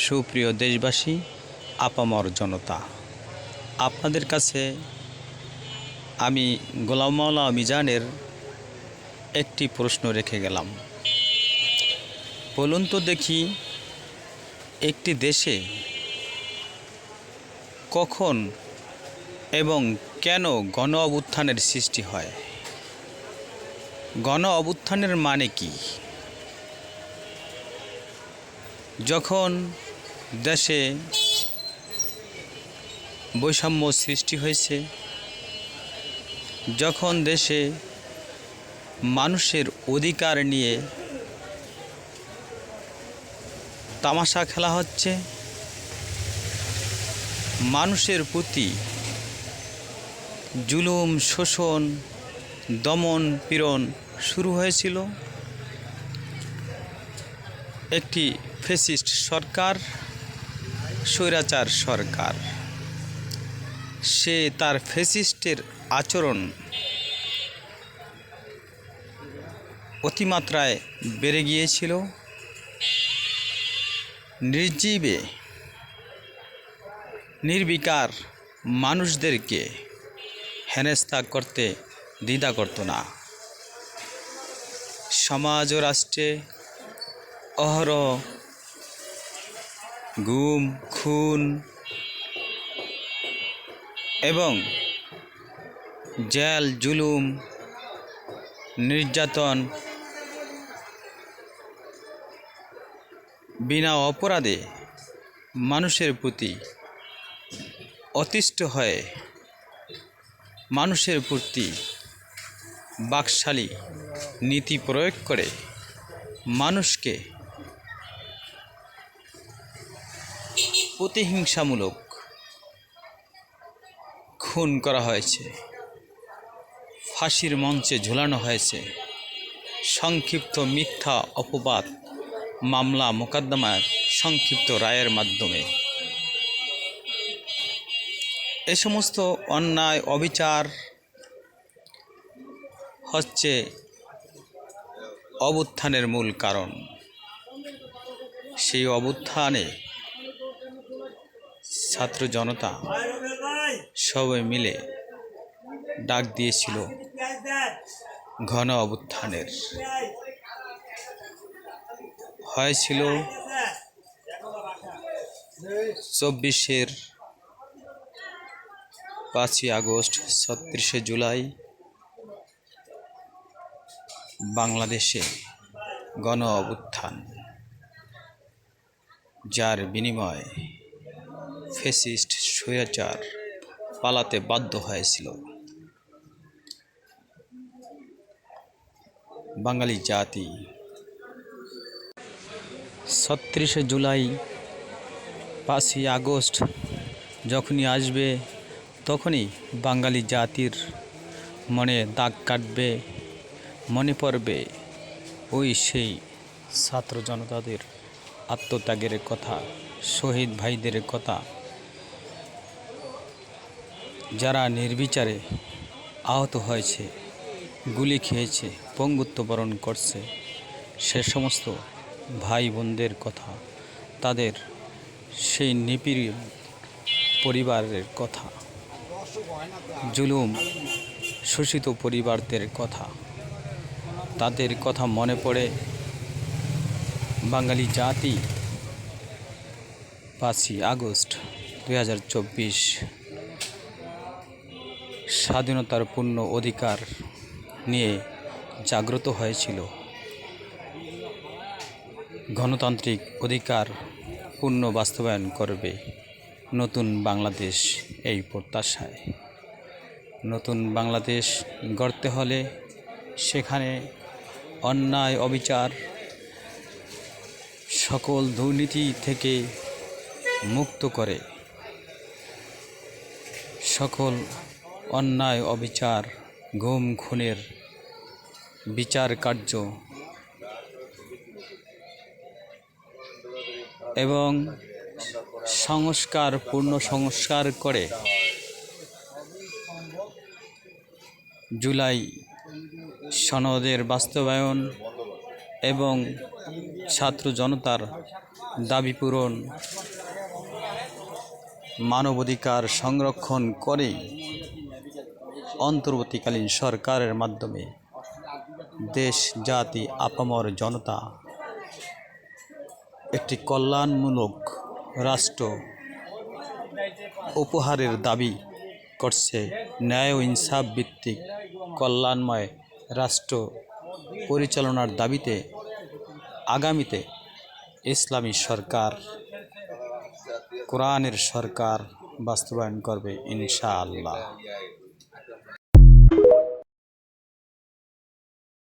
সুপ্রিয় দেশবাসী, আপামর জনতা, আপনাদের কাছে আমি গোলাম মাওলা মিজানের একটি প্রশ্ন রেখে গেলাম। বলুন তো দেখি, একটি দেশে কখন এবং কেন গণ অভ্যুত্থানের সৃষ্টি হয়? গণ অভ্যুত্থানের মানে কি? যখন দেশে বৈষম্য সৃষ্টি হয়েছে, যখন দেশে মানুষের অধিকার নিয়ে তামাশা খেলা হচ্ছে, মানুষের প্রতি জুলুম, শোষণ, দমন পীড়ন শুরু হয়েছিল, একটি ফ্যাসিস্ট সরকার, স্বৈরাচার সরকার, সে তার ফ্যাসিস্টের আচরণ অতিমাত্রায় বেড়ে গিয়েছিল। নির্জীবে নির্বিকার মানুষদেরকে হেনস্থা করতে দ্বিধা করত না। সমাজ ও রাষ্ট্রে অহরহ গুম, খুন এবং জেল, জুলুম, নির্যাতন, বিনা অপরাধে মানুষের প্রতি অতিষ্ঠ হয়ে মানুষের প্রতি বাকশালী নীতি প্রয়োগ করে মানুষকে প্রতিহিংসামূলক খুন করা হয়েছে, ফাঁসির মঞ্চে ঝুলানো হয়েছে, সংক্ষিপ্ত মিথ্যা অপবাদ, মামলা মোকদ্দমার সংক্ষিপ্ত রায়ের মাধ্যমে এ সমস্ত অন্যায় অবিচার হচ্ছে অভ্যুত্থানের মূল কারণ। সেই অভ্যুত্থানে ছাত্র জনতা সবাই মিলে ডাক দিয়েছিল গণ অভ্যুত্থানের। হয়েছিল 24-এর 5ই আগস্ট, 36শে জুলাই বাংলাদেশে গণ অভ্যুত্থান, যার বিনিময়ে ফ্যাসিস্ট স্বৈরাচার পালাতে বাধ্য হয়েছিল। বাঙালি জাতি 36শে জুলাই, 5ই আগস্ট যখনই আসবে, তখনই বাঙালি জাতির মনে দাগ কাটবে, মনে পড়বে ওই সেই ছাত্র জনতাদের আত্মত্যাগের কথা, শহীদ ভাইদের কথা, যারা নির্বিচারে আহত হয়েছে, গুলি খেয়েছে, পঙ্গুত্ব বরণ করছে, সে সমস্ত ভাই বোনদের কথা, তাদের সেই নিপীড়িত পরিবারের কথা, জুলুম শোষিত পরিবারদের কথা, তাদের কথা মনে পড়ে বাঙালি জাতি 5ই আগস্ট 2024 স্বাধীনতার পূর্ণ অধিকার নিয়ে জাগ্রত হয়েছিল। গণতান্ত্রিক অধিকার পূর্ণ বাস্তবায়ন করবে নতুন বাংলাদেশ, এই প্রত্যাশায়। নতুন বাংলাদেশ গড়তে হলে সেখানে অন্যায় অবিচার, সকল দুর্নীতি থেকে মুক্ত করে, সকল অন্যায় অবিচার, গুম খুনের বিচার কার্য এবং পূর্ণ সংস্কার করে জুলাই সনদের বাস্তবায়ন এবং ছাত্র জনতার দাবি পূরণ, মানবাধিকার সংরক্ষণ করে অন্তর্বর্তীকালীন সরকারের মাধ্যমে দেশ জাতি আপামর জনতা একটি কল্যাণমূলক রাষ্ট্র উপহারের দাবি করছে। ন্যায় ও ইনসাফ ভিত্তিক কল্যাণময় রাষ্ট্র পরিচালনার দাবিতে আগামীতে ইসলামী সরকার, কোরআনের সরকার বাস্তবায়ন করবে ইনশাআল্লাহ।